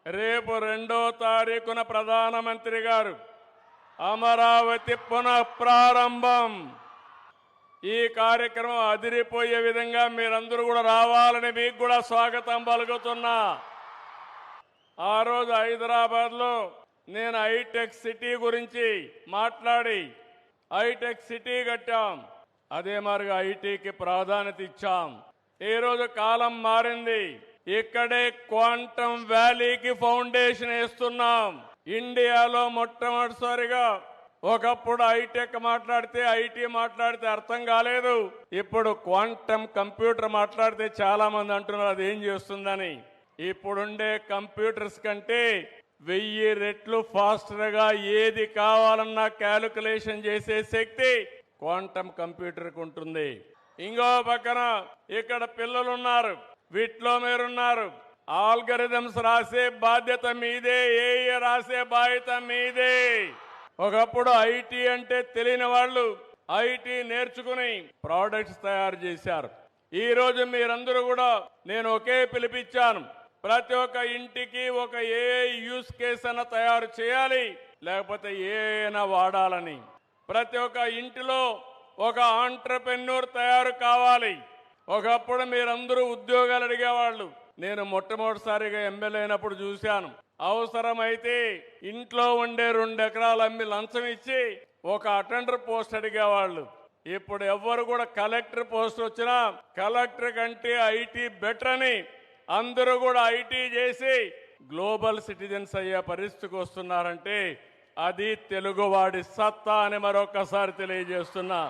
రేపు 2వ తారీఖున ప్రధానమంత్రి గారు అమరావతి పునః ప్రారంభం. ఈ కార్యక్రమం అదిరిపోయే విధంగా మీరందరూ కూడా రావాలని మీకు కూడా స్వాగతం పలుకుతున్నా. ఆ రోజు హైదరాబాద్లో నేను హైటెక్ సిటీ గురించి మాట్లాడి హైటెక్ సిటీ కట్టాం. అదే మరిగా ఐటీకి ప్రాధాన్యత ఇచ్చాం. ఈ రోజు కాలం మారింది. ఇక్కడే క్వాంటమ్ వ్యాలీకి ఫౌండేషన్ వేస్తున్నాం. ఇండియాలో మొట్టమొదటిసారిగా ఒకప్పుడు హైటెక్ మాట్లాడితే ఐటీ మాట్లాడితే అర్థం కాలేదు. ఇప్పుడు క్వాంటమ్ కంప్యూటర్ మాట్లాడితే చాలా మంది అంటున్నారు అది ఏం చేస్తుందని. ఇప్పుడుండే కంప్యూటర్స్ కంటే 1000 రెట్లు ఫాస్టర్గా ఏది కావాలన్నా క్యాలిక్యులేషన్ చేసే శక్తి క్వాంటమ్ కంప్యూటర్కి ఉంటుంది. ఇంకో పక్కన ఇక్కడ పిల్లలున్నారు, వీటిలో మీరున్నారు. ఆల్గరిథమ్స్ రాసే బాధ్యత మీదే, ఏఏ రాసే బాధ్యత మీదే. ఒకప్పుడు ఐటీ అంటే తెలియని వాళ్ళు ఐటీ నేర్చుకుని ప్రోడక్ట్స్ తయారు చేశారు. ఈ రోజు మీరందరూ కూడా నేను ఒకే పిలిపించాను. ప్రతి ఒక్క ఇంటికి ఒక ఏఐ యూస్ కేస్ అన్న తయారు చేయాలి, లేకపోతే ఏఐనా వాడాలని. ప్రతి ఒక్క ఇంటిలో ఒక ఆంట్రప్రెన్యూర్ తయారు కావాలి. ఒకప్పుడు మీరందరూ ఉద్యోగాలు అడిగేవాళ్ళు. నేను మొట్టమొదటిసారిగా ఎమ్మెల్యే అయినప్పుడు చూశాను. అవసరమైతే ఇంట్లో ఉండే 2 ఎకరాలు అమ్మి లంచం ఇచ్చి ఒక అటెండర్ పోస్ట్ అడిగేవాళ్ళు. ఇప్పుడు ఎవ్వరు కూడా కలెక్టర్ పోస్ట్ వచ్చినా కలెక్టర్ కంటే ఐటీ బెటర్ అని అందరూ కూడా ఐటీ చేసి గ్లోబల్ సిటిజన్స్ అయ్యే పరిస్థితికి వస్తున్నారంటే అది తెలుగువాడి సత్తా అని మరొకసారి తెలియజేస్తున్నా.